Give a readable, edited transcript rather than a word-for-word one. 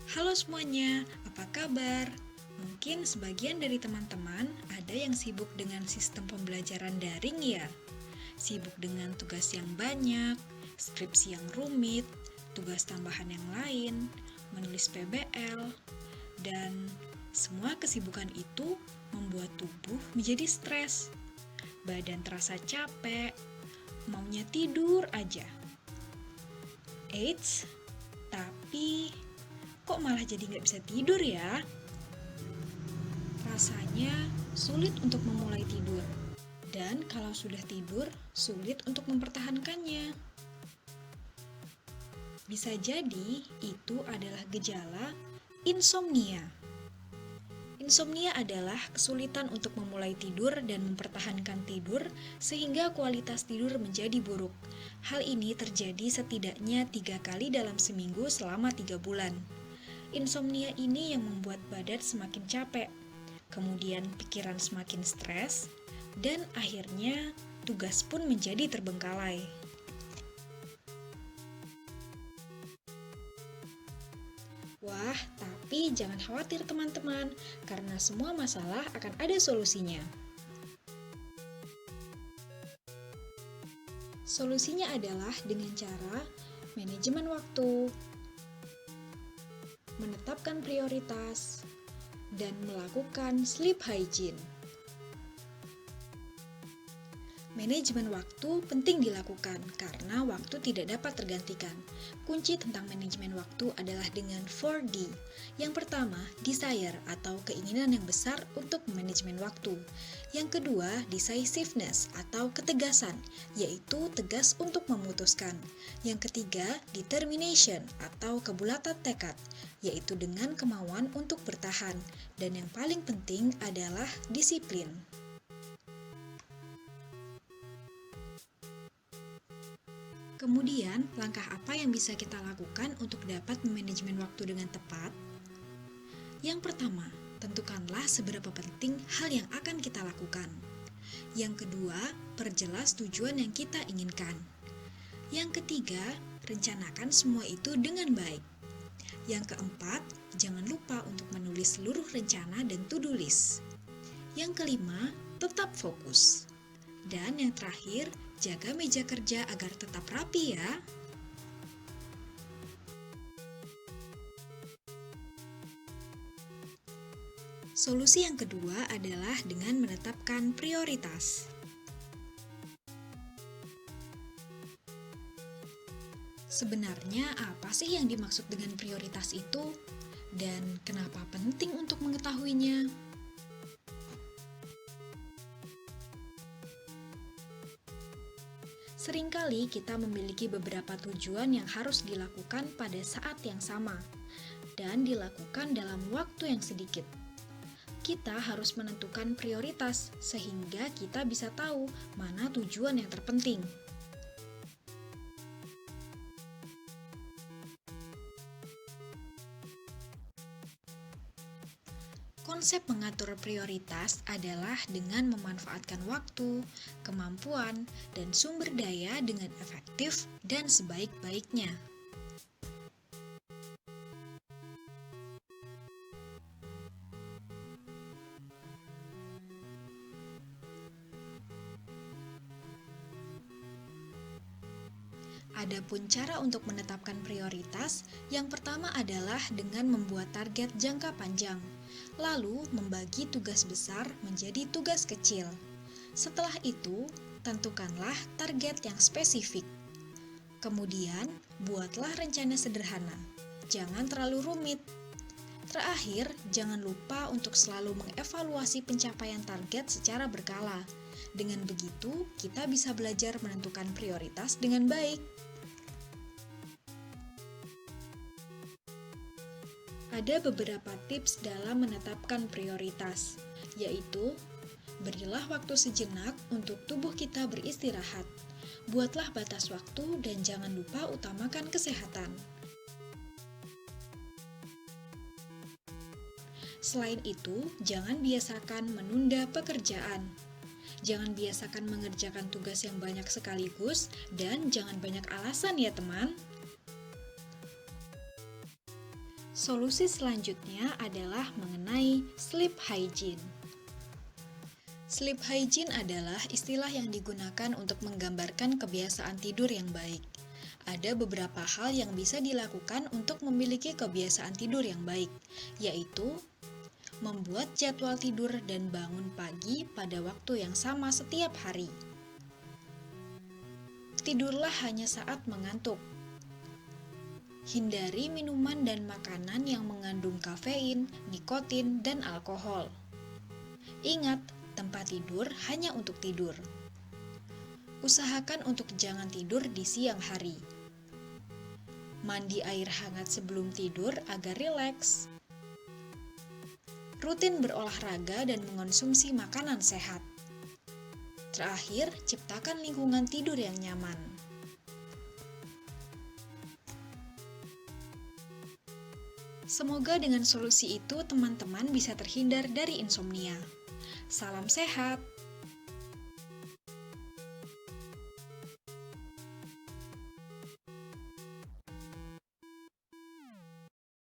Halo semuanya, apa kabar? Mungkin sebagian dari teman-teman ada yang sibuk dengan sistem pembelajaran daring ya. Sibuk dengan tugas yang banyak, skripsi yang rumit, tugas tambahan yang lain, menulis PBL, dan semua kesibukan itu membuat tubuh menjadi stres. Badan terasa capek, maunya tidur aja. Eits, tapi kok malah jadi nggak bisa tidur ya? Rasanya sulit untuk memulai tidur. Dan kalau sudah tidur, sulit untuk mempertahankannya. Bisa jadi itu adalah gejala insomnia. Insomnia adalah kesulitan untuk memulai tidur dan mempertahankan tidur sehingga kualitas tidur menjadi buruk. Hal ini terjadi setidaknya 3 kali dalam seminggu selama 3 bulan. Insomnia ini yang membuat badan semakin capek, kemudian pikiran semakin stres, dan akhirnya tugas pun menjadi terbengkalai. Wah, tapi jangan khawatir teman-teman, karena semua masalah akan ada solusinya. Solusinya adalah dengan cara manajemen waktu, menetapkan prioritas, dan melakukan sleep hygiene. Manajemen waktu penting dilakukan karena waktu tidak dapat tergantikan. Kunci tentang manajemen waktu adalah dengan 4D. Yang pertama, desire atau keinginan yang besar untuk manajemen waktu. Yang kedua, decisiveness atau ketegasan, yaitu tegas untuk memutuskan. Yang ketiga, determination atau kebulatan tekad, yaitu dengan kemauan untuk bertahan. Dan yang paling penting adalah disiplin. Kemudian, langkah apa yang bisa kita lakukan untuk dapat memanajemen waktu dengan tepat? Yang pertama, tentukanlah seberapa penting hal yang akan kita lakukan. Yang kedua, perjelas tujuan yang kita inginkan. Yang ketiga, rencanakan semua itu dengan baik. Yang keempat, jangan lupa untuk menulis seluruh rencana dan to-do list. Yang kelima, tetap fokus. Dan yang terakhir, jaga meja kerja agar tetap rapi ya. Solusi yang kedua adalah dengan menetapkan prioritas. Sebenarnya apa sih yang dimaksud dengan prioritas itu? Dan kenapa penting untuk mengetahuinya? Seringkali kita memiliki beberapa tujuan yang harus dilakukan pada saat yang sama dan dilakukan dalam waktu yang sedikit. Kita harus menentukan prioritas sehingga kita bisa tahu mana tujuan yang terpenting. Konsep mengatur prioritas adalah dengan memanfaatkan waktu, kemampuan, dan sumber daya dengan efektif dan sebaik-baiknya. Adapun cara untuk menetapkan prioritas, yang pertama adalah dengan membuat target jangka panjang, lalu membagi tugas besar menjadi tugas kecil. Setelah itu, tentukanlah target yang spesifik. Kemudian, buatlah rencana sederhana. Jangan terlalu rumit. Terakhir, jangan lupa untuk selalu mengevaluasi pencapaian target secara berkala. Dengan begitu, kita bisa belajar menentukan prioritas dengan baik. Ada beberapa tips dalam menetapkan prioritas, yaitu berilah waktu sejenak untuk tubuh kita beristirahat. Buatlah batas waktu dan jangan lupa utamakan kesehatan. Selain itu, jangan biasakan menunda pekerjaan. Jangan biasakan mengerjakan tugas yang banyak sekaligus dan jangan banyak alasan ya teman. Solusi selanjutnya adalah mengenai sleep hygiene. Sleep hygiene adalah istilah yang digunakan untuk menggambarkan kebiasaan tidur yang baik. Ada beberapa hal yang bisa dilakukan untuk memiliki kebiasaan tidur yang baik, yaitu membuat jadwal tidur dan bangun pagi pada waktu yang sama setiap hari. Tidurlah hanya saat mengantuk. Hindari minuman dan makanan yang mengandung kafein, nikotin, dan alkohol. Ingat, tempat tidur hanya untuk tidur. Usahakan untuk jangan tidur di siang hari. Mandi air hangat sebelum tidur agar rileks. Rutin berolahraga dan mengonsumsi makanan sehat. Terakhir, ciptakan lingkungan tidur yang nyaman. Semoga dengan solusi itu teman-teman bisa terhindar dari insomnia. Salam sehat!